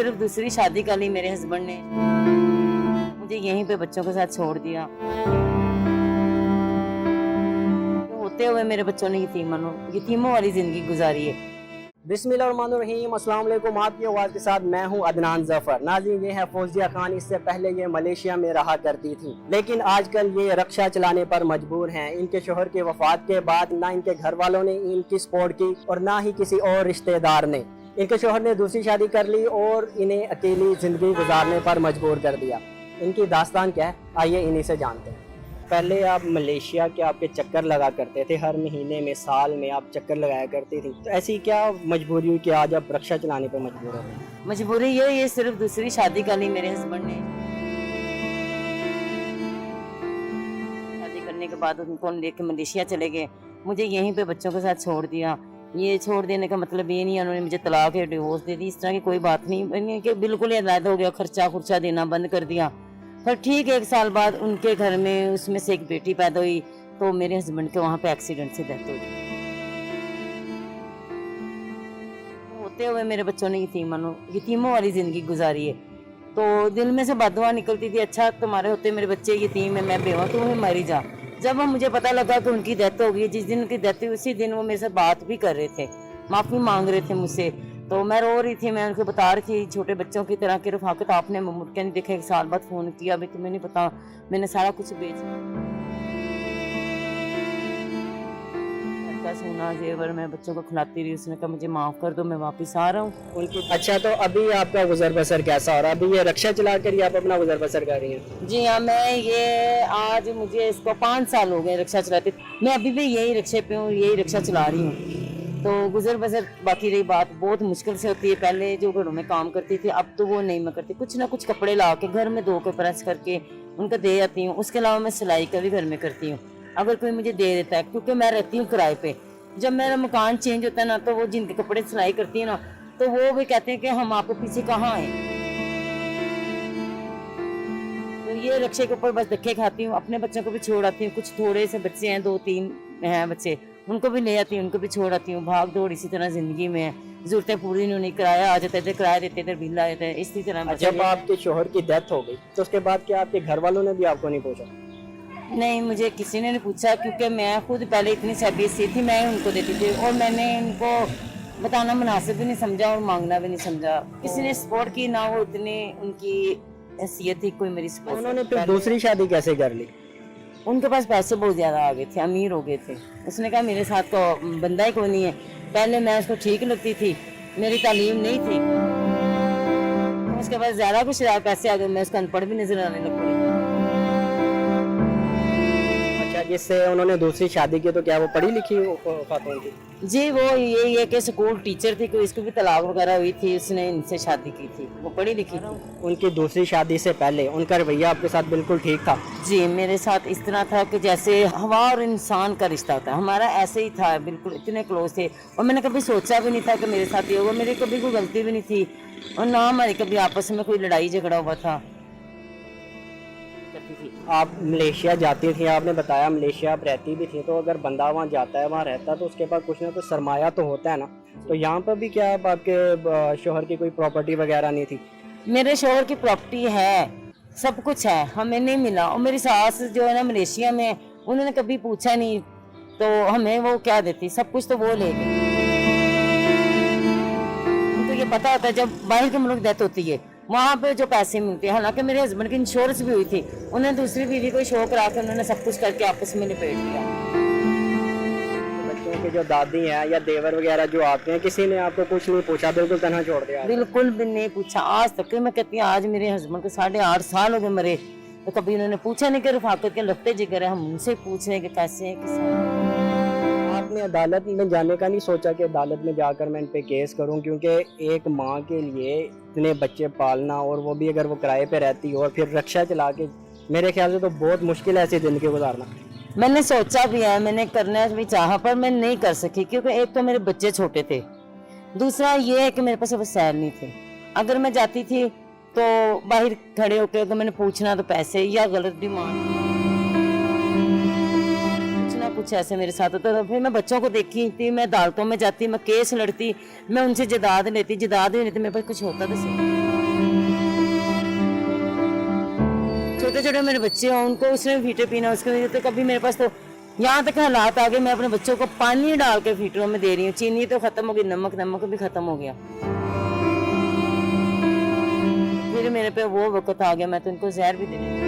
सिर्फ दूसरी शादी कर ली मेरे हस्बैंड ने, मुझे यहीं पे बच्चों के साथ छोड़ दिया। तो होते हुए मेरे बच्चों ने यतीमों वाली जिंदगी गुजारी है। बिस्मिल्लाहिर्रहमानिर्रहीम, अस्सलाम वालेकुम। आपकी आवाज़ के साथ मैं हूं अदनान जफर। नाज़रीन, ये है फौजिया खान। इससे पहले ये मलेशिया में रहा करती थी, लेकिन आजकल ये रक्षा चलाने पर मजबूर हैं। इनके शोहर की वफात के बाद ना इनके घर वालों ने इनकी सपोर्ट की और ना ही किसी और रिश्तेदार ने। इनके शोहर ने दूसरी शादी कर ली और इन्हें अकेली ज़िंदगी गुजारने पर मजबूर कर दिया। इनकी दास्तान क्या है, आइए इन्हीं से जानते हैं। पहले आप मलेशिया के आपके चक्कर लगा करते थे, हर महीने में साल में आप चक्कर लगाया करती थी, तो ऐसी क्या मजबूरी हुई कि आज आप रक्षा चलाने पर मजबूर हो गए? मजबूरी ये सिर्फ दूसरी शादी कर ली मेरे हस्बैंड ने। शादी करने के बाद उनको लेके मलेशिया चले गए, मुझे यहीं पे बच्चों के साथ छोड़ दिया। ये छोड़ देने का मतलब ये नहीं है उन्होंने मुझे तलाक या डिवोर्स दे दी, इस तरह की कोई बात नहीं कि बिल्कुल ही अलग हो गया, खर्चा देना बंद कर दिया। पर ठीक 1 साल बाद उनके घर में उसमें से एक बेटी पैदा हुई, तो मेरे हस्बैंड के वहाँ पे एक्सीडेंट से डेथ हो गई। होते हुए मेरे बच्चों ने यतीमों वाली जिंदगी गुजारी है। तो दिल में से बददुआ निकलती थी, अच्छा तुम्हारे होते मेरे बच्चे यतीम है, मैं बेवा, तुम्हें मरी जा। जब मुझे पता लगा कि उनकी डेथ हो गई, जिस दिन उनकी डेथ हुई उसी दिन वो मेरे से बात भी कर रहे थे, माफ़ी मांग रहे थे मुझसे। तो मैं रो रही थी, मैं उनको बता रही थी छोटे बच्चों की तरह की रफाकत आपने मुड़ के नहीं देखा। 1 साल बाद फ़ोन किया, अभी तुम्हें नहीं पता मैंने सारा कुछ बेच सोना जेवर मैं बच्चों को खिलाती रही। उसने कहा मुझे माफ़ कर दो, मैं वापस आ रहा हूँ। अच्छा, तो अभी आपका गुजर बसर कैसा हो रहा है? अभी ये रक्षा चला कर ही आप अपना गुजर बसर कर रही हैं? जी हाँ, मैं ये आज मुझे इसको 5 साल हो गए रक्षा चलाते। मैं अभी भी यही रिक्शे पे हूँ, यही रिक्शा चला रही हूँ। तो गुजर बसर, बाकी रही बात, बहुत मुश्किल से होती है। पहले जो घरों में काम करती थी, अब तो वो नहीं मैं करती। कुछ ना कुछ कपड़े ला के घर में धो के प्रेस करके उनको दे आती हूँ। उसके अलावा मैं सिलाई का भी घर में करती हूँ, अगर कोई मुझे दे देता है, क्योंकि मैं रहती हूँ किराए पे। जब मेरा मकान चेंज होता है ना, तो वो जिनके कपड़े सिलाई करती है ना, तो वो भी कहते हैं कि हम आपके पीछे कहाँ आए। तो ये रिक्शे के ऊपर बस धक्के खाती हूँ, अपने बच्चों को भी छोड़ आती हूँ। कुछ थोड़े से बच्चे हैं, 2-3 हैं बच्चे, उनको भी ले आती हूँ, उनको भी छोड़ आती हूँ। भाग दौड़ इसी तरह जिंदगी में है, जरूरतें पूरी नहीं, किराया आ जाता है, किराया देते थे, बिल आ जाता है, इसी तरह। जब आपके शोहर की डेथ हो गई तो उसके बाद क्या आपके घर वालों ने भी आपको नहीं पूछा? नहीं, मुझे किसी ने नहीं पूछा, क्योंकि मैं खुद पहले इतनी सी थी, मैं उनको देती थी और मैंने उनको बताना मुनासिब भी नहीं समझा और मांगना भी नहीं समझा। किसी ने सपोर्ट की ना, वो इतनी उनकी हैसियत थी कोई मेरी सपोर्ट। उन्होंने फिर दूसरी शादी कैसे कर ली? उनके पास पैसे बहुत ज़्यादा आ गए थे, अमीर हो गए थे। उसने कहा मेरे साथ तो बंदा ही कोई नहीं है। पहले मैं उसको ठीक लगती थी, मेरी तालीम नहीं थी, उसके बाद ज़्यादा कुछ पैसे आ गए, मैं उसका अनपढ़ भी नजर आने लग पड़ी। अच्छा, जिससे उन्होंने दूसरी शादी की, तो क्या वो पढ़ी लिखी खातून थी? जी, वो ये कि स्कूल टीचर थी, कोई इसको भी तलाक वगैरह हुई थी, उसने इनसे शादी की थी, वो पढ़ी लिखी थी। उनकी दूसरी शादी से पहले उनका रवैया आपके साथ बिल्कुल ठीक था? जी, मेरे साथ इस तरह था कि जैसे हवा और इंसान का रिश्ता होता है, हमारा ऐसे ही था, बिल्कुल इतने क्लोज थे। और मैंने कभी सोचा भी नहीं था कि मेरे साथ ये होगा। मेरी कभी कोई गलती भी नहीं थी और ना हमारी कभी आपस में कोई लड़ाई झगड़ा हुआ था। आप मलेशिया जाती थी, आपने बताया मलेशिया आप रहती भी थी, तो अगर बंदा वहाँ जाता है, वहाँ रहता है, तो उसके पास कुछ ना कुछ सरमाया तो होता है ना। तो यहाँ पर भी क्या आपके शोहर की कोई प्रॉपर्टी वगैरह नहीं थी? मेरे शोहर की प्रॉपर्टी है, सब कुछ है, हमें नहीं मिला। और मेरी सास जो है ना मलेशिया में, उन्होंने कभी पूछा नहीं, तो हमें वो क्या देती, सब कुछ तो वो ले गई। उनको ये पता होता है जब बाहर के मुल्क डेथ होती है वहाँ पे जो पैसे मिलते हैं। हालांकि मेरे हस्बैंड की इंश्योरेंस भी हुई थी, उन्होंने दूसरी बीवी को शो करा के उन्होंने सब कुछ करके आपस में निपेट लिया। बच्चों की जो दादी हैं या देवर वगैरह जो आते हैं, किसी ने आपको कुछ नहीं पूछा, बिल्कुल तनहा छोड़ दिया? बिल्कुल भी नहीं पूछा आज तक। मैं कहती हूँ आज मेरे हस्बैंड को 8.5 साल हो गए मरे, तो कभी उन्होंने पूछा नहीं कि रफाकत के लगते जिगर है, हम उनसे पूछ रहे हैं कि कैसे हैं। आपने अदालत में जाने का नहीं सोचा कि अदालत में जाकर मैं इन पे केस करूं? क्योंकि एक माँ के लिए इतने बच्चे पालना, और वो भी अगर वो किराए पे रहती हो और फिर रक्षा चला के, मेरे ख्याल से तो बहुत मुश्किल है ऐसी जिंदगी गुजारना। मैंने सोचा भी है, मैंने करना भी चाहा, पर मैं नहीं कर सकी, क्योंकि एक तो मेरे बच्चे छोटे थे, दूसरा ये है कि मेरे पास वसैल नहीं थे। अगर मैं जाती थी तो बाहर खड़े होकर अगर मैंने पूछना तो पैसे या गलत डिमांड, कुछ ऐसे मेरे साथ होता था। फिर मैं बच्चों को देखी थी, मैं अदालतों में जाती, मैं केस लड़ती, मैं उनसे जदाद लेती, जदाद भी नहीं थी, मेरे पास कुछ होता तो सही। छोटे छोटे मेरे बच्चे हैं, उनको उसने फीटर पीना, उसके लिए तो कभी मेरे पास तो यहाँ तक हालात आ गए, मैं अपने बच्चों को पानी डाल के फीटरों में दे रही हूँ। चीनी तो खत्म हो गई, नमक भी खत्म हो गया। फिर मेरे पे वो वक्त आ गया, मैं तो उनको जहर भी दे रही हूँ।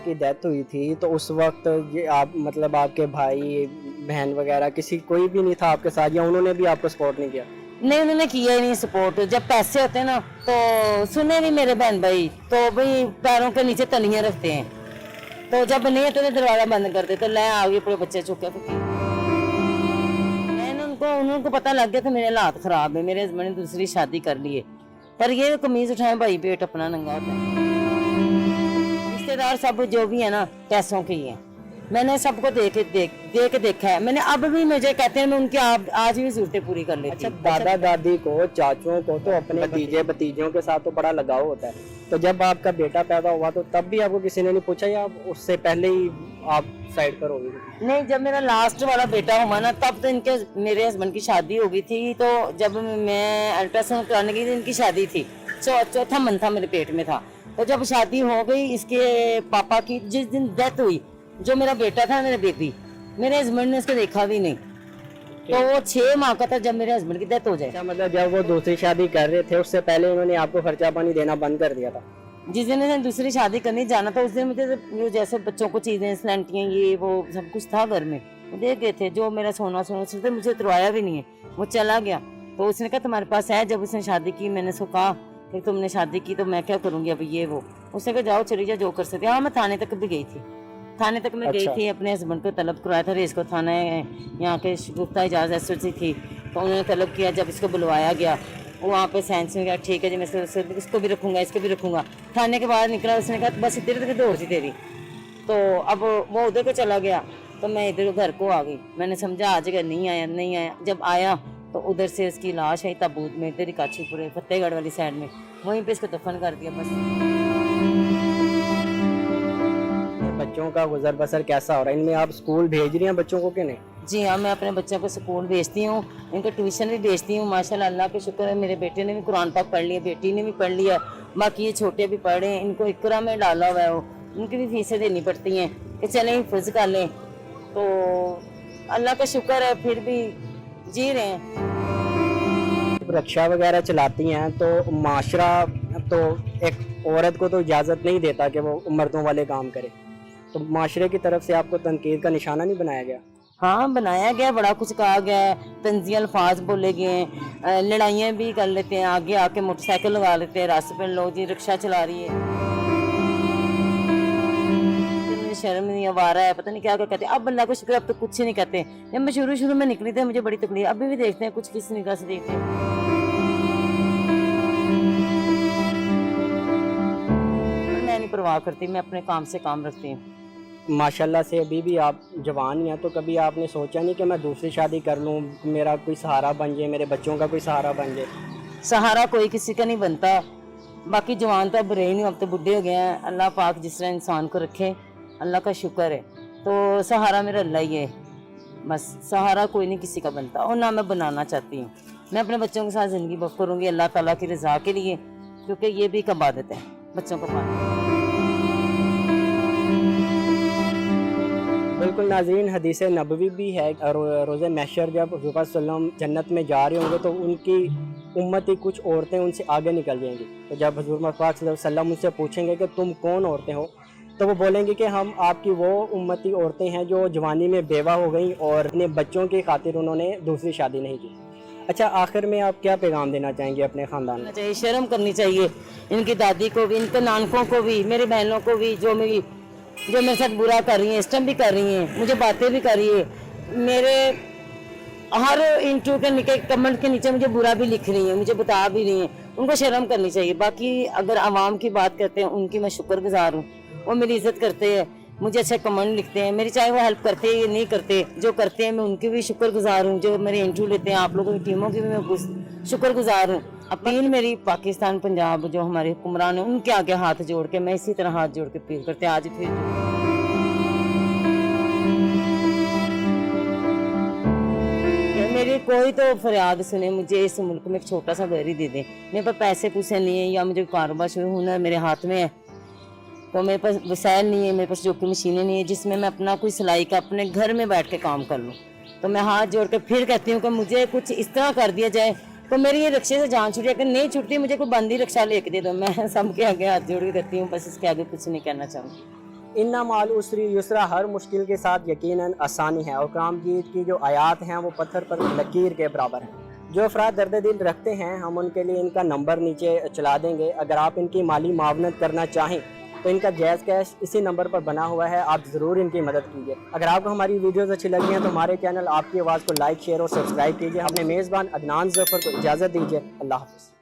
की डेथ हुई थी तो उस वक्त ये आप मतलब आपके भाई बहन वगैरह किसी कोई भी नहीं था आपके साथ, या उन्होंने भी आपको सपोर्ट नहीं किया? नहीं, उन्होंने किया ही नहीं सपोर्ट। जब पैसे होते हैं ना तो सुने नहीं मेरे बहन भाई, तो भाई पैरों के नीचे तनिया रखते हैं, तो जब नहीं है तो दरवाजा बंद करते, तो ले आ गए पूरे बच्चे चुके फकीर। मैंने उनको पता लग गया कि मेरे हालात खराब है, मेरे हस्बैंड ने दूसरी शादी कर ली है, पर ये कमीज उठाए भाई पेट अपना नंगा होता है। रिश्तेदार सब जो भी है ना पैसों के ही है। मैंने सबको देख के देखा है। मैंने अब भी मुझे कहते हैं मैं उनकी आज भी जरूरतें पूरी कर लेती हूँ। दादा दादी को, चाचुओं को तो अपने भतीजों के साथ तो बड़ा लगाव होता है, तो जब आपका बेटा पैदा हुआ तो तब भी आपको किसी ने नहीं पूछा, या उससे पहले ही आप साइड पर हो गई? नहीं, जब मेरा लास्ट वाला बेटा हुआ ना तब तो मेरे हस्बैंड की शादी हो गई थी, तो जब मैं अल्ट्रासाउंड कराने गई थी इनकी शादी थी, चौथा मंथ था मेरे पेट में था। तो जब शादी हो गई इसके पापा की, जिस दिन डेथ हुई, जो मेरा बेटा था मेरा बेबी, मेरे हस्बैंड ने उसको देखा भी नहीं, तो वो 6 माह का था जब मेरे हस्बैंड की डेथ हो जाए। मतलब जब वो दूसरी शादी कर रहे थे उससे पहले उन्होंने आपको खर्चा पानी देना बंद कर दिया था? जिस दिन दूसरी शादी करने जाना था उस दिन मुझे जैसे बच्चों को चीजें स्लैंटियाँ ये वो सब कुछ था घर में, वो दे गए थे। जो मेरा सोना मुझे उतरवाया भी नहीं है, वो चला गया। तो उसने कहा तुम्हारे पास है। जब उसने शादी की, मैंने उसको कहा कि तुमने शादी की तो मैं क्या करूंगी अब ये वो। उसने कहा जाओ चली जाओ जो कर सकते। हाँ, मैं थाने तक भी गई थी, थाने तक मैं गई थी, अपने हस्बैंड को तलब करवाया था। रेस को थाना यहाँ के गुप्ता इजाज़त एसओसी थी, तो उन्होंने तलब किया। जब इसको बुलवाया गया वहाँ पे साइंस में गया, ठीक है जी मैं इसको भी रखूँगा, इसको भी रखूँगा। थाने के बाहर निकला, उसने कहा बस इधर तक दौड़ थी तेरी। तो अब वो उधर को चला गया, तो मैं इधर घर को आ गई। मैंने समझा आज अगर नहीं आया। जब आया तो उधर से उसकी लाश आई ताबूत में, इधर ही काचीपुरे फतेहगढ़ वाली साइड में, वहीं पे इसको दफन कर दिया बस। बच्चों का गुजर बसर कैसा हो रहा है? इनमें आप स्कूल भेज रही हैं बच्चों को कि नहीं? जी हाँ, मैं अपने बच्चों को स्कूल भेजती हूँ, इनको ट्यूशन भी भेजती हूँ। माशाल्लाह अल्लाह का शुक्र है, मेरे बेटे ने भी कुरान पाक पढ़ लिया, बेटी ने भी पढ़ लिया, बाकी ये छोटे भी पढ़ रहे हैं। इनको इकरा में डाला हुआ है, उनकी भी फीसें देनी पड़ती हैं कि चलें हिफ्ज़ कर लें। तो अल्लाह का शुक्र है, फिर भी जी रहे हैं। रिक्शा वगैरह चलाती हैं तो माशरा तो एक औरत को तो इजाज़त नहीं देता कि वो मर्दों वाले काम करे, तो माशरे की तरफ से आपको तनकीद का निशाना नहीं बनाया गया? हाँ, बनाया गया, बड़ा कुछ कहा गया है, तंज़ी अल्फाज बोले गए हैं, लड़ाइयाँ भी कर लेते हैं, आगे आके मोटरसाइकिल लगा लेते हैं रास्ते पे, लोग जी रिक्शा चला रही है, शर्म नहीं, आवारा है, पता नहीं क्या क्या कहते हैं। अब अल्लाह को शुक्र अब तो कुछ ही नहीं कहते। जब मैं शुरू में निकली थी मुझे बड़ी तकलीफ, अभी भी देखते हैं कुछ किस निगाह से देखते हैं। मैं नहीं परवाह करती, मैं अपने काम से काम रखती हूँ। माशाल्लाह से अभी भी आप जवान हैं, तो कभी आपने सोचा नहीं कि मैं दूसरी शादी कर लूँ, मेरा कोई सहारा बन जाए, मेरे बच्चों का कोई सहारा बन जाए? सहारा कोई किसी का नहीं बनता। बाकी जवान तो अब रहे नहीं, अब तो बुढ़े हो गए हैं। अल्लाह पाक जिस तरह इंसान को रखे, अल्लाह का शुक्र है। तो सहारा मेरा अल्लाह ही है, बस सहारा कोई नहीं किसी का बनता, और ना मैं बनाना चाहती हूँ। मैं अपने बच्चों के साथ ज़िंदगी बसर करूँगी अल्लाह ताला की रज़ा के लिए, क्योंकि ये भी एक इबादत है बच्चों को पालना। बिल्कुल नाज़रीन, हदीस नबवी भी है, रोज़े महशर जब हुज़ूर सल्लम जन्नत में जा रहे होंगे तो उनकी उम्मती कुछ औरतें उनसे आगे निकल जाएंगी। तो जब हुज़ूर पाक सल्लम उनसे पूछेंगे कि तुम कौन औरतें हो, तो वो बोलेंगे कि हम आपकी वो उम्मती औरतें हैं जो जवानी में बेवा हो गई और अपने बच्चों की खातिर उन्होंने दूसरी शादी नहीं की। अच्छा, आखिर में आप क्या पैगाम देना चाहेंगे अपने ख़ानदान में? चाहिए शर्म करनी चाहिए इनकी दादी को भी, इनके नानकों को भी, मेरी बहनों को भी, जो मेरे साथ बुरा कर रही हैं, स्टम भी कर रही हैं, मुझे बातें भी कर रही है, मेरे हर इंटरव्यू के नीचे कमेंट के नीचे मुझे बुरा भी लिख रही हैं, मुझे बता भी रही हैं। उनको शर्म करनी चाहिए। बाकी अगर आवाम की बात करते हैं, उनकी मैं शुक्रगुजार हूँ, वो मेरी इज्जत करते हैं, मुझे अच्छे कमेंट लिखते हैं मेरी, चाहे वो हेल्प करते हैं या नहीं करते, जो करते हैं मैं उनकी भी शुक्रगुजार हूँ। जो मेरे इंटरव्यू लेते हैं, आप लोगों की टीमों की भी मैं शुक्रगुजार हूँ। अपील मेरी पाकिस्तान पंजाब जो हमारे हुक्मरान हैं उनके आगे हाथ जोड़ के, मैं इसी तरह हाथ जोड़ के अपील करते हैं आज फिर। मेरी कोई तो फरियाद सुने, मुझे इस मुल्क में एक छोटा सा घर ही दे दे। मेरे पास पैसे पूसे नहीं है, या मुझे कारोबार शुरू होना मेरे हाथ में है, तो मेरे पास वसाइल नहीं है, मेरे पास जो कि मशीनें नहीं है जिसमें मैं अपना कोई सिलाई का अपने घर में बैठ के काम कर लूँ। तो मैं हाथ जोड़ कर फिर कहती हूँ कि मुझे कुछ इस तरह कर दिया जाए, तो मेरी ये रिक्शे से जान छुटी, अगर नहीं छुटती मुझे कोई बंदी रिक्शा लेके दे दो। मैं सबके आगे हाथ जोड़ के कहती हूँ, बस इसके आगे कुछ नहीं कहना चाहूँगी। इन्ना माल उसरी युसरा, हर मुश्किल के साथ यकीनन आसानी है। और कामजीद की जो आयात हैं वो पत्थर पर लकीर के बराबर हैं। जो अफराद दर्द दिल रखते हैं, हम उनके लिए इनका नंबर नीचे चला देंगे। अगर आप इनकी माली मावनत करना चाहें तो इनका जायज़ कैश इसी नंबर पर बना हुआ है, आप ज़रूर इनकी मदद कीजिए। अगर आपको हमारी वीडियोस अच्छी लगी हैं तो हमारे चैनल आपकी आवाज़ को लाइक, शेयर और सब्सक्राइब कीजिए। अपने मेज़बान अदनान ज़फ़र को इजाज़त दीजिए। अल्लाह हाफ़िज़।